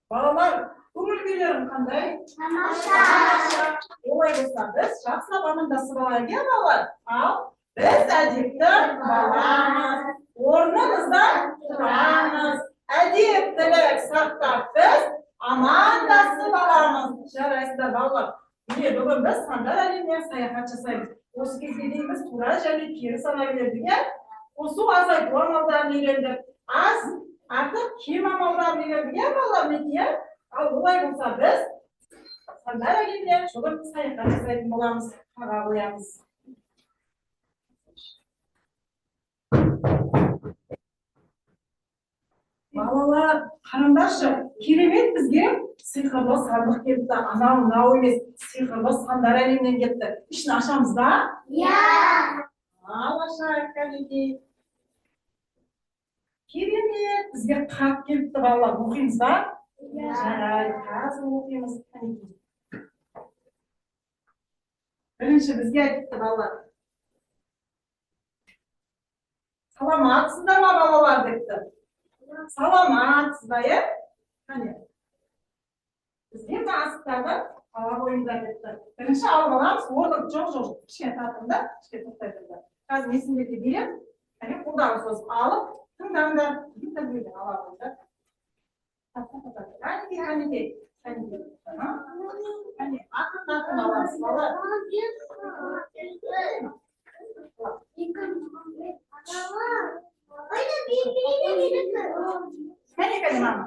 Balalar, көңіл күйлерің қандай? Тамаша. Олай болса, біз жақсылап амандасып алайық, иә балалар? Ал біз әдепті баламыз. Орнымыздан тұрамыз. Әдептілік сақтап біз амандасып аламыз. Жарайсыздар балалар. Міне бүгін біз сандар әлеміне саяхат жасаймыз. Осы кезге дейін біз тура және кері сана білдік, иә? Қосу азайту амалдарын үйрендік. Аз артық кем амалдарын үйрендік, иә балалар, міне? Ал олай болса біз сандар әлеміне бүгін саяхат жасайтын боламыз. Қаға қоямыз. Балалар, қараңдаршы, керемет бізге сиқырлы сандық келді. Анау емес, сиқырлы сандар әлемінен кетті. Ішін ашамыз ба? Иә. Ал ашайық, кәнекей. Керемет бізге хат келіпті, балалар. Оқимыз ба? Иә. Жарайды, қазір оқимыз. Бірінші бізге айтыпты, балалар. Саламатсыздар ма, балалар, депті. Саламатсыздар, иә? Қане. Бізге асықтарды ала қойыңдар депті. Бірінші алып аламыз, орын жоқ, кішкене татымда, кішкене тоқтайтында. Қазір есімдерге берем, қане қолдағы созып алып, тыңдаңдар, ала қойыңдар. Қанекей. Қане, ақын аламыз, балалар. Қане, мама.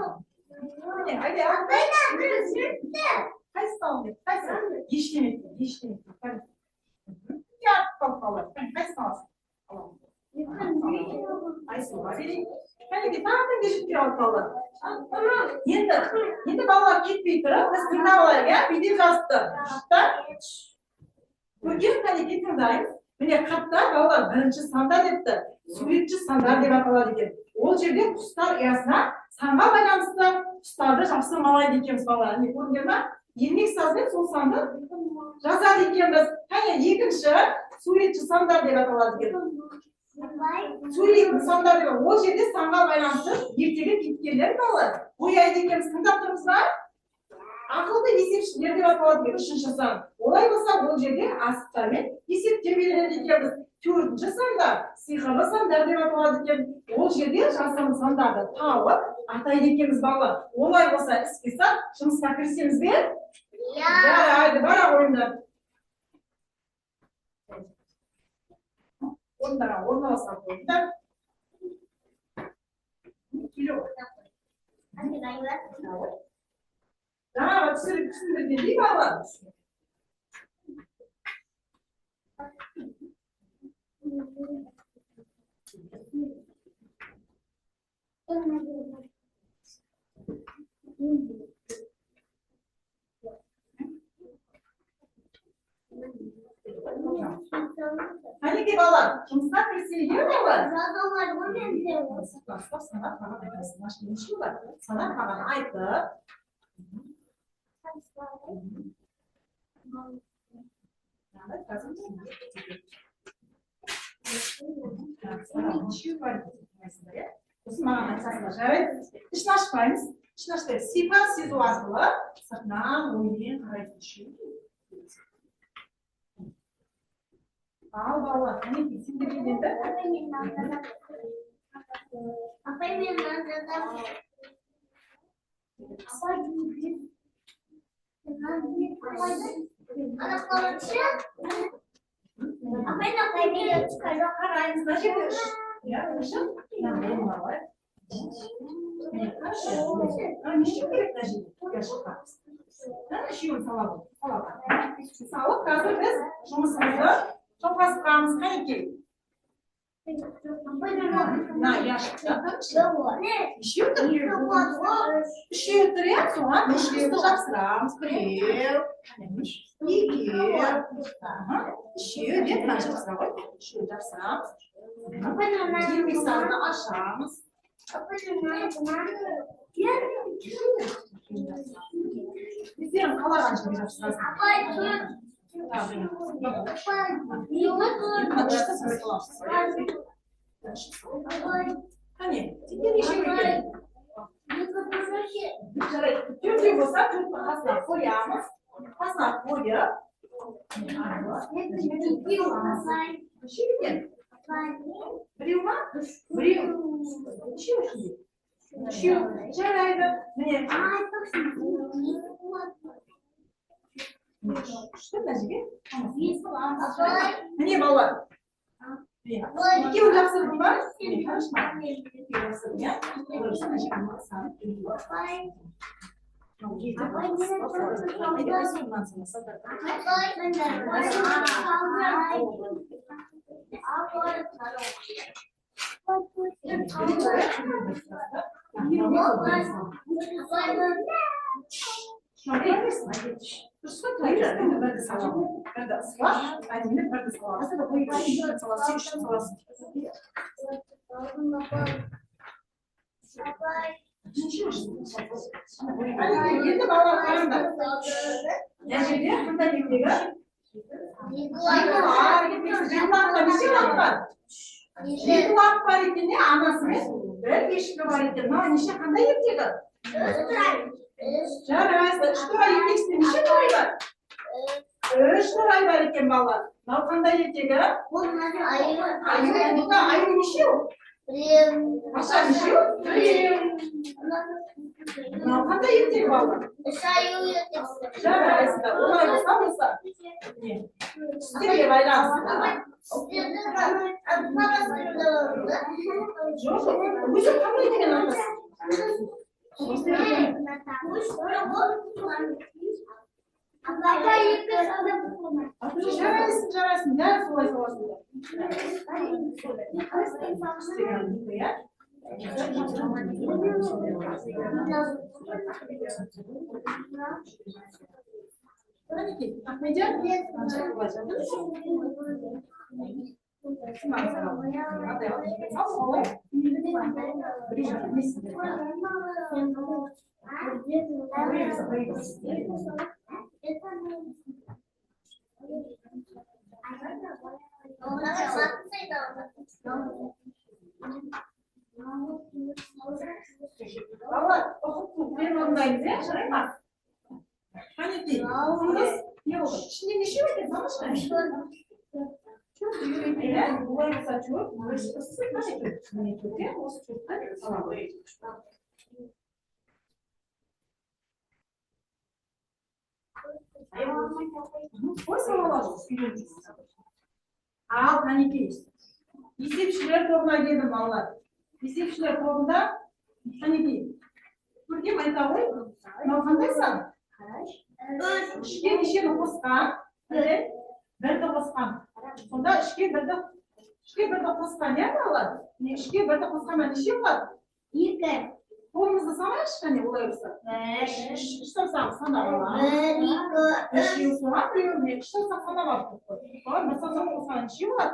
Қайсы алып, ештеме. Қайсы аласың? Айсуға берейін. Кәнекей, тағын кешіктер алып балалар. Енді балалар кетпей тұрып, біз тыңдап алайық, иә? Бүйтіп жазыпты. Хатта. Көрген кәнекей тыңдаймыз. Міне хатта балалар бірінші сандар депті. Суретші сандар деп аталады екен. Ол жерде құстар ұясына санға байланысты құстарды жақсы малайды екенбіз балалар. Не көрдіңдер ме? Ермек сазбен сол санды жазады екенбіз. Кәне екінші суретші сандар деп аталады екен. Сөйлейтін сандар деп, ол жерде санға байланысты ертегі кейіпкерлер балалар. Бояйды екенбіз, тыңдап тұрмыз ба? Ақылды есепшілер деп аталады екен, үшінші сан. Олай болса, ол жерде асықтармен есептер беріледі екенбіз. Төртінші сандар, сиқырлы сандар деп аталады екен. Ол жерде жасырын сандарды тауып атайды екенбіз балалар. Олай болса, іске сап, жұмысқа кірісеміз бе? Иә. Жарайды, бара ойындар. Орындарға орналасқан қойыңдар. Жаңағы түсіндіргендей балалар. Кәнекей балалар, жұмысқа кірісейік, иә балалар? Санат қағаны айтып. Сосын маған айтасыңдар, жарайды. Ішін ашпаймыз. Ішін ашпаймыз. Сипат сезу арқылы сыртынан оймен қарайтын үшін. Ал балалар, кәнекей, сендер келгенді? Апай мен мынандадам. Ана қалыпшы? Апай нақай беріп шығару қараймыз. Ja, хорошо? Да, давай. Неше керек даже? Еще салат. Салат қазір біз жұмысымызды жалғастырамыз. Қанекей? На, яшықта. Еще тұр, иә? Соған үшімізді жапсырамыз. Біреу. Еще, деп, мына жапсыра ғой. Еще жапсырамыз. Ермек сазды ашамыз. Өздерің қалаған жерге жапсырасың. Қане, сендер неше керек? Жарайды. Türkçe olsa Türk kasına koyamız. Kasına koyup. Şimdi biliyor musun? Biliyor. Şimdi. Şimdi. Şöyle. Ne? İşte ne gibi? Ne balar? İki ucaksın var. Karışma. İki ucaksın ya. Olursa ne şey yapmazsan. Yeni bağlar var. Ne şey? Burada gidiyor. Yıkılan parikini anasını böyle yeşil parikini anişe kanda yıkıyor. Жарайсың, что екексің, неше той бар? 3 той бар екен балалар. Мынау қандай ертегі? Аю неше ол? Аша неше ол? Мынау қандай ертегі балалар? Жарайсыңдар, олай болса. Сіздерге байланысты. Жоқ, өзі қандай деген атасың? Жарайсың, дәл солай саласыңдар. Балалар, оқып мен ондаймыз, иә, жарай ма? Қанекей, қыз, не болды? Ішінде неше екен, салышқа? Бұлай болса чөп, өшкісі қанекей? Мінекей, осы чөпті саламыз. Ой, саламыз. Ал, қанекей. Есепшілер тобына келдім, балалар. Есепшілер тобында қанекей. Көркем айта ғой, мынау қандай сан? Ішке нешені қосқан? Бірді қосқан. Сонда ішке бірді қосқан, иә, балалар? Ішке бірді қосқаннан неше болады? 2. Қолымызды санайықшы, қане, олай болса. 3 сансақ сана балалар. 3 соған, біреуіне 3 сансақ сана бар. Олар бір сансақ қосқан неше болады?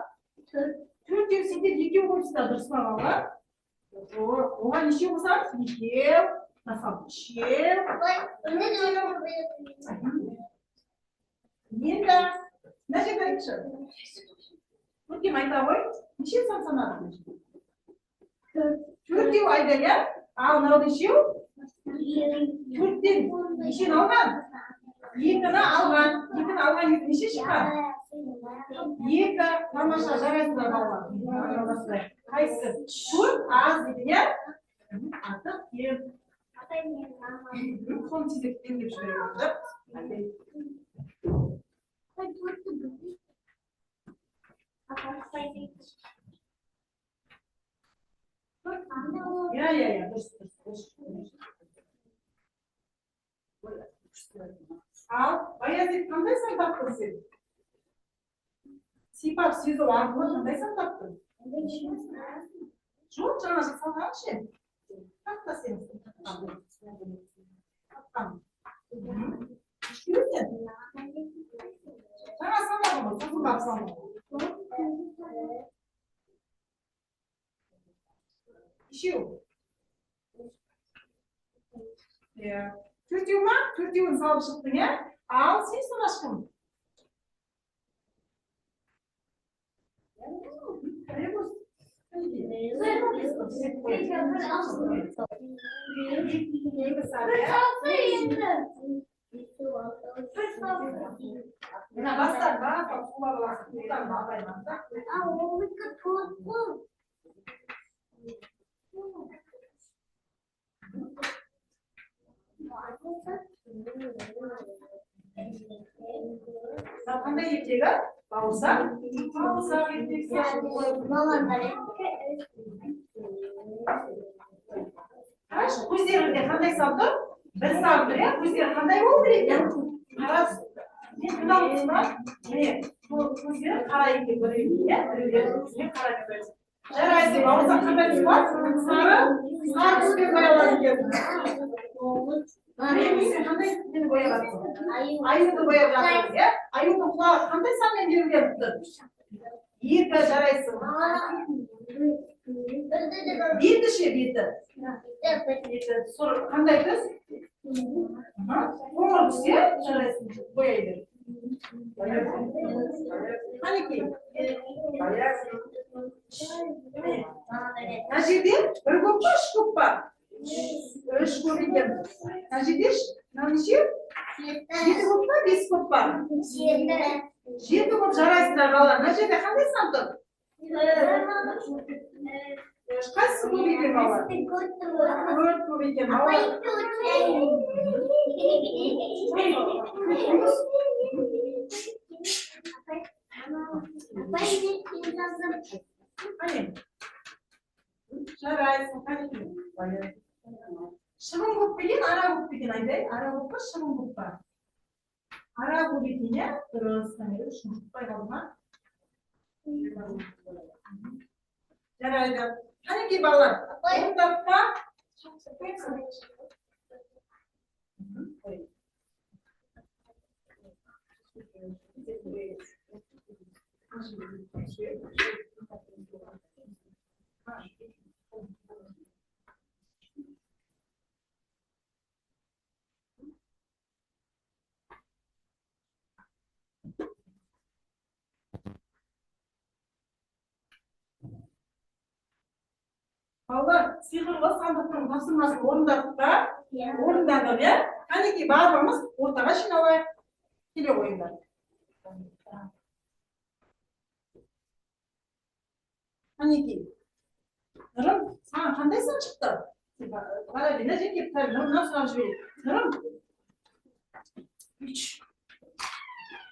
4 сендер 2 қойсыздар, дұрыс па балалар? Оған неше қосамыз? 2. Насам 3. Енді мына жерде айтшы. Көркем айта ғой. Неше сан санады? 4 айда, иә? Ал мынау нешеу? 4-тен нешені алған? 2-ні алған неше шыққан? 2. Тамаша, жарайсыздар балалар. Қайсы? Көп аз дейді, иә? Артық кем. Соны тезектен деп жіберемін. Я, Ал, Баязит, қандай сан таптың сен? Сипап сөзі арқылы қандай сан таптың? Жоқ, жаңа жасалған ше. Тақта сен тапқан. Үшкеуден? Жаңа санады ғой, тұқылдап санады. Үшеу. Төртеу ма? Төртеуін салып шықтың, иә? Ал сен санашқын. екі саны мына бастан суға қандай ертегі? Бауырсақ ертегісі. Көздерінде қандай салып тұр? Бір салып тұр, иә? Көздері қандай болу керек? Қара мен тұнамын ба? Міне, көздері қара екен көрейін, иә? Біреулері көзіне қара екен. Жарайды, бауырсақ қандай түс бар? Сары түспен боялады екен. Сен қандай түспен боялады? Аюды бояп жатырмыз, иә? Аюдың құлағы қандай санмен берілген тұр? Екі, жарайсың. Беті ше, беті. Қандай түс? Қоңыр түс, иә? Жарайсың, бояй бер. Қанекей? Мына жерде бір көп па, үш көп па? Үш көп екен. Мына жерде неше? Жеті көп па, бес көп па? Жеті көп жарайсыңдар балалар. Мына жерде қандай сан тұр? Қайсысы көп екен балалар? Төрт көп екен балалар. Жарайсың, қанекей. Шығын көп пе екен, ара көп пе екен айдай? Ара көп па, шығын көп па? Ара көп екен, иә? Дұрыс, қанекей, үшін жұқпай қалды ма? Жарайды. Қанекей балалар, орындап па? Балалар, сиқырлы сандықтың тапсырмасын орындадық па? Орындадық, иә? Қанекей барлығымыз ортаға жиналайық. Келе қойыңдар. Қанекей, Нұрым, саған қандай сан шықты? Қарабина жеке Нұрымнан сұрап жіберейік. Нұрым,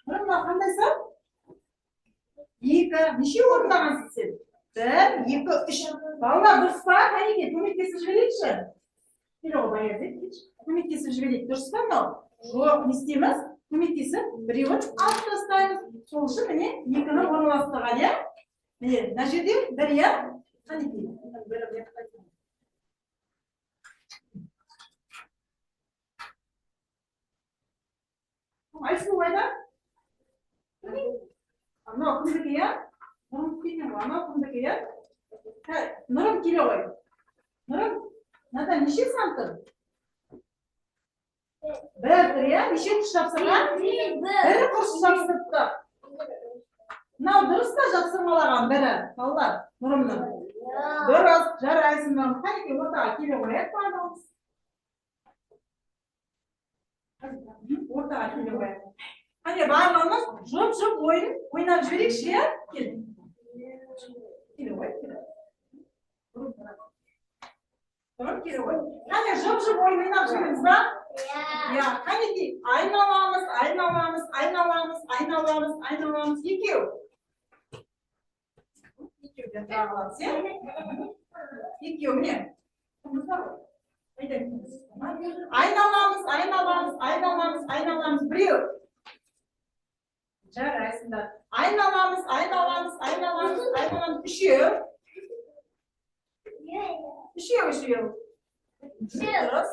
Нұрым, қандай сан? Екі, неше орындағансың сен? Бір, екі, үш. Балалар, дұрыс па? Қанекей, көмектесіп жіберейікші. Келе ғой, Баязет, көмектесіп жіберейік. Дұрыс па мынау? Жоқ, не істейміз? Көмектесіп, біреуін алып тастаймыз. Сол үшін міне екіні орналастырған, иә? Міне, мына жерде бір, иә? Қанекей. Айсұлу қайда? Мынау кімдікі, иә? Нұрым кеткен ғой, анау кімдікі, иә? Нұрым келе ғой. Нұрым, мынада неше сан тұр? Бір тұр, иә? Неше күш тапсырған? Бір күш тапсырыпты. Мынау дұрыс та жапсырмалаған бірі, балалар, Нұрымның. Дұрыс, жарайсың Нұрым. Қанекей, ортаға келе қояйық барлығымыз. Ортаға келе қояйық. Қане барлығымыз жұп-жұп ойнап жіберейікші, иә? Кел. Келе қой, келе. Тұрып келе қой. Қане жұп-жұп ойнап жіберіңіз ба? Иә, қанекей, айналамыз, айналамыз, айналамыз, айналамыз, айналамыз. Екеу. Екеуден жағыламыз, иә? Екеу, міне. Айналамыз, айналамыз, айналамыз, айналамыз. Біреу. Жарайсыңдар. Айналамыз, айналамыз, айналамыз, айналамыз. Үшеу. Үшеу. Дұрыс.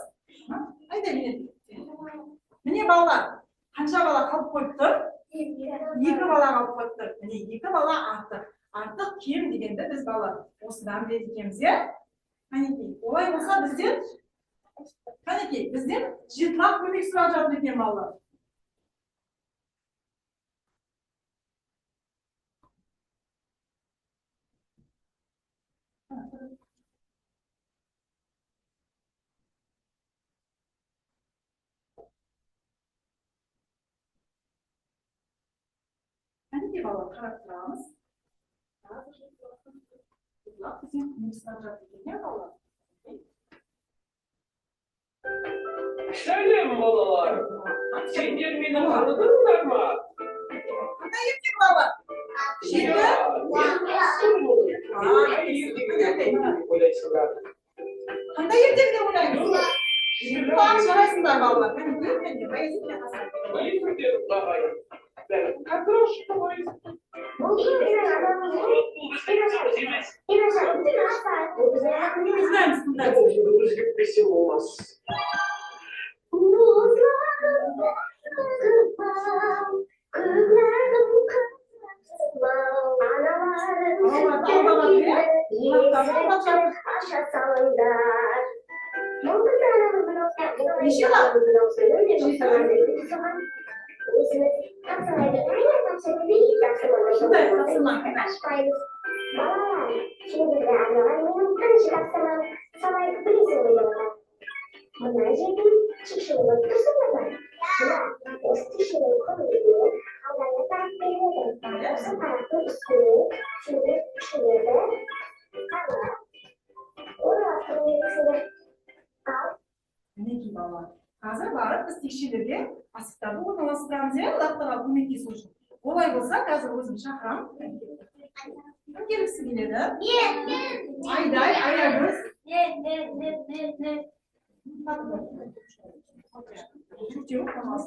Айда міне. Міне балалар. Қанша бала қалып қойып тұр? Екі бала қалып қойып тұр. Міне екі бала артық. Артық кем дегенді біз бала осыдан біледі екенбіз, иә? Қанекей, олай болса бізден жетірақ көмек сұрап жатыр екен балалар. Hadi baba karakterimiz. Bizim Müslümanca ne baba? Selam balalar. Senin beni anladın mı? Hayır ki baba. Şimdi. Anda yedim de buradayım. Şimdi bu akşam arasında baba. Ben diyorum ben de bayezid ne hasar. Bayezid mi diyorum babaya? Ben katroşum bayezid. İzler misin ben? Olduğunuz gibi besim olmaz. Ne ki baba? Hazır barıp biz tekşirlerge asitlarni o'rnalashtiramiz ya, ularga ko'makka uchun. Bo'lay bo'lsa, hozir o'zim chaqiram. Kim kelibsi keladi? Ayday, ayamiz. Yok, tamam.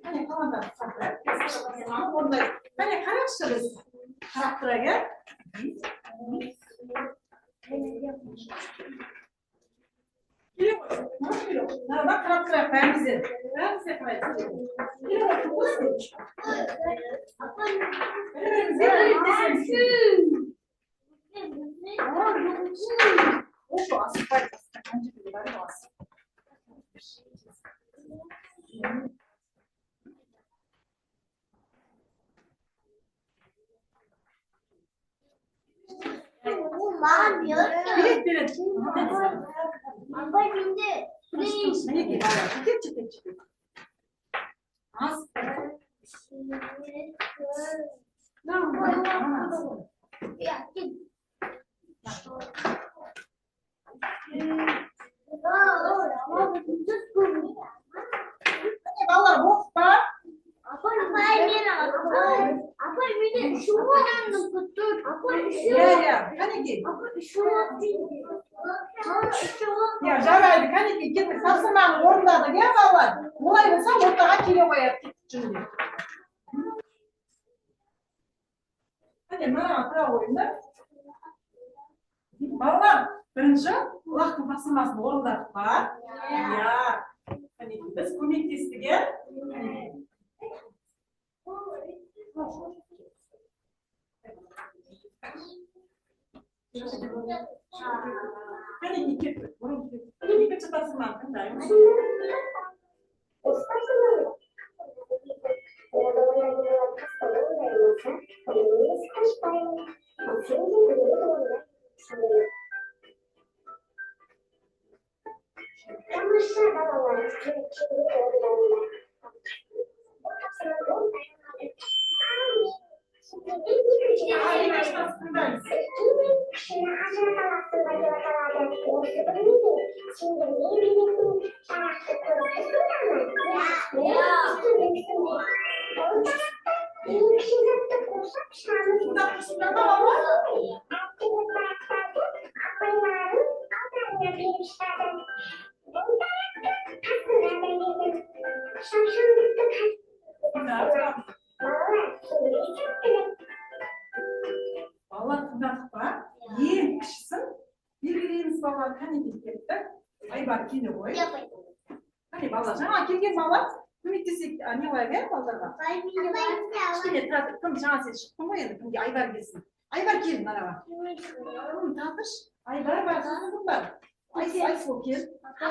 Hani komandan saklayıp, o'rnayib. Hani qarashchi biz xarakterga. Bak karakter ben bize. Ben bize karakter. Evet, evet. Apa ini? Ne gibi? Çıkıp çıkıp çıkıp. Az. Vallahi bok var. Ya, hani ki? Ya, jaraydı, hani ki? Gittik, sapsamanın orada da gel vallahi. Olay olsa ortağa kilo koyar. Hadi bana atla oyunda. Vallahi birinci uloqni basılmasını orada var. Ya. Hani biz ko'maklashdik ya. Hani iki çıtasından kındayım. Vallahi kındak var. Yiyin kişisin. Birbiriniz vallahi hani gitti. Ay bak yine koy. Hani vallahi sana kim vallahi ümitlisik ne var ya vallahi. Şimdi tabii tam şans çıktı mı yani şimdi Aybar gelsin. Aybar gelin bana bak. Tatış. Aybar var tanıdım ben. Ay sokil. Apa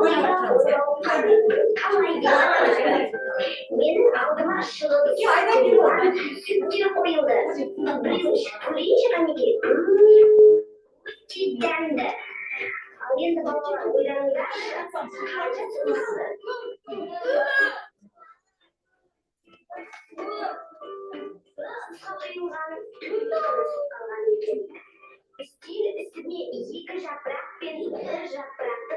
Oynab oturamiz. Менің алдыма шығып сүттер қойылды. Біреуін көрейінші қанеке. Дәмді. Ал енді балалар ойланыңдаршы, қанша сұрады? Құйылған түрлі қалған екен. Үстел үстіне екі жапырақ пен бір жапырақты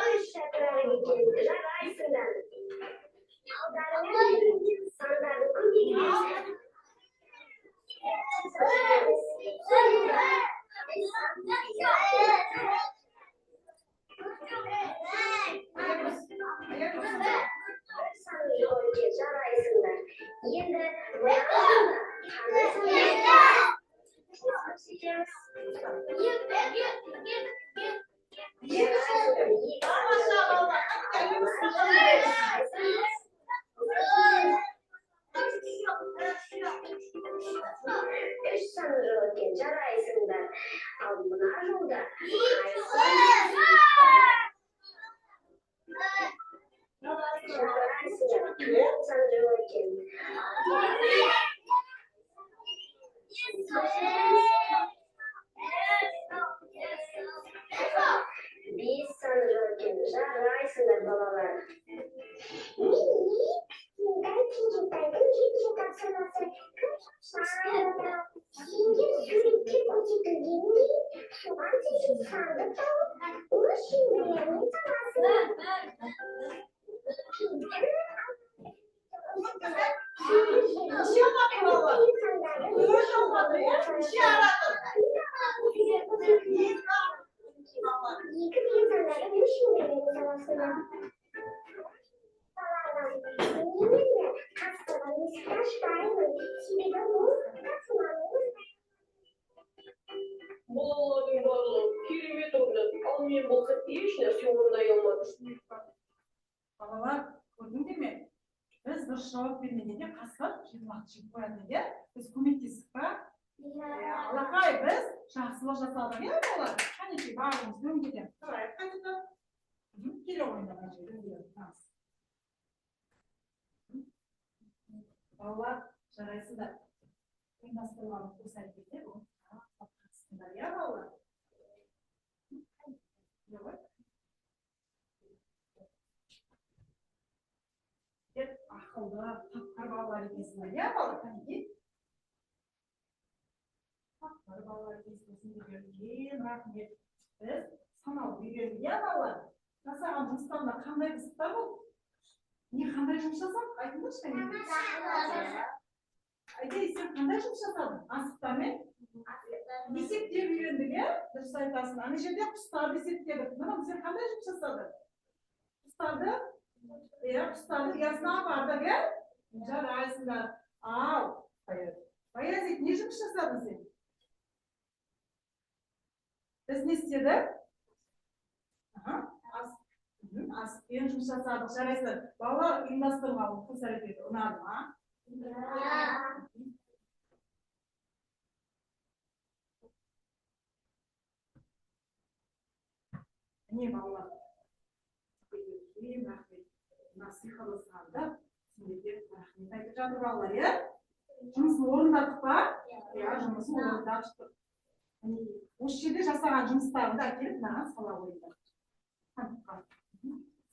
үш жапырағы екен, жарайсыңдар. Алдарыңа сандарды көбейген. Жарайсыңдар. Енді үш саны екен, жарайсыңдар. Ал мына жолда бес саны екен, жарайсыңдар балалар. Сендер суретке көрсетілгендей соған сәйкес санды тауып өз шеңберлеріне саласыңдар. Балалардың барлығы керемет ойнады. Ал мен болса еш нәрсе орындай алмадым. Балалар, көрдіңдер ме? Біз дұрыс жауап бермегенде қасқыр жиырмақты жеп қояды, иә? Біз көмектесіп па? Алақай, біз жақсылық жасадық, иә балалар? Қанекей, барлығымыз дөңгеден. Қарайық қайтадан. Келе ойнаған жерден. Балалар, жарайсыздар. Ұйымдастырылған курс әрекеттер ол қатысыңдар, иә балалар? Ақылды, тапқыр балалар екенсіңдер, иә балалар? Қанекей? Тапқыр балалар екенсіңдер, үлкен рахмет. Біз саналып үйрендік, иә балалар? Жасаған жұмыстарында қандай қызықтар болды? Не қандай жұмыс жасадық? Айтыңдаршы қане? Айдай, сен қандай жұмыс жасадың? Асықтармен? Есептеп үйрендік, иә? Дұрыс айтасың. Ана жерде құстарды есептедік. Мынау сен қандай жұмыс жасадың? Құстарды? Иә, құстарды ұясына апардық, иә? Жарайсыңдар. Ал, Баязит, не жұмыс жасадың сен? Біз не істедік? Аспен жұмыс жасадық, жарайсыздар. Балалар ұйымдастырылған курс әрекеті ұнады ма? Міне балалар, насихаласқанда сендерге рахмет айтып жатыр балалар, иә? Жұмысын орындадық па? Иә, жұмысын орындадық. Осы жерде жасаған жұмыстарыңды әкеліп маған сала қойыңдар.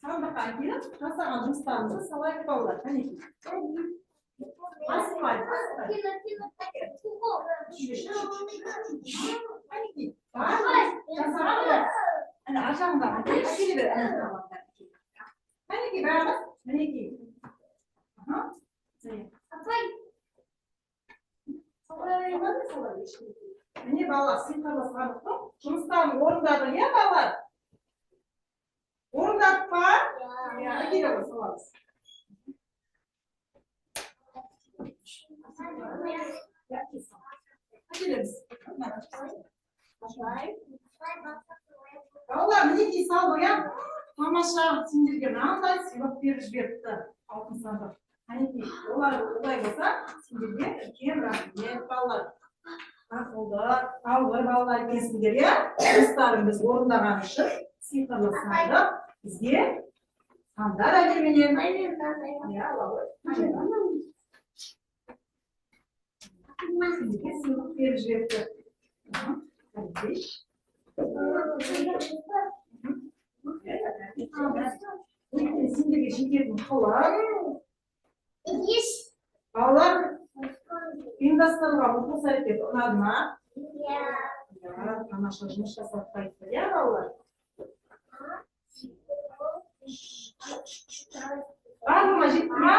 Сандыққа әкеліп жасаған жұмыстарыңызды салайық балалар. Асықпай, асықпай. Жасаған ғой. Ажаңдағы келе бер. Қанекей, бәріміз? Мінекей. Міне балалар, синхронласқандықтың жұмыстарын орындады, иә балалар? Орындадық па? Иә, келе ғой, саламыз. Әкелеміз. Балалар, мінекей салды, иә? Тамаша, сендерге мынандай сыйлық беріп жіберіпті. Алтын сандық. Hani олар олай болса, сендерге үлкен рахмет балалар. Ақылды, алғыр балалар екенсіңдер, иә? Жұмыстарыңыз орындаған үшін сиқырлы санды бізге сандар әлемінен. Иә, балалар. Сендерге сыйлық беріп жіберді. Сендерге жететін қалам. Балалар ұйымдастыруға оқу әрекеті ұнады ма? Иә, тамаша жұмыс жасап қайтты, иә балалар? Барлығына жетті ма?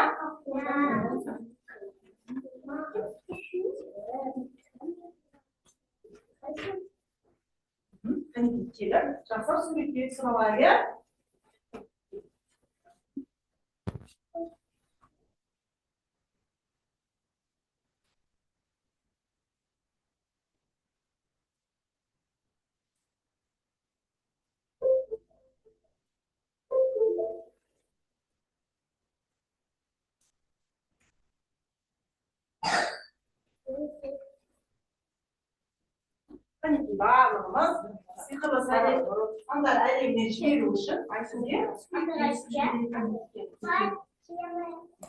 Қане келіп, жасап суретке түсіріп алайық, иә? Қанекей барлығымыз сиқырлы сандар әлеміне жіберу үшін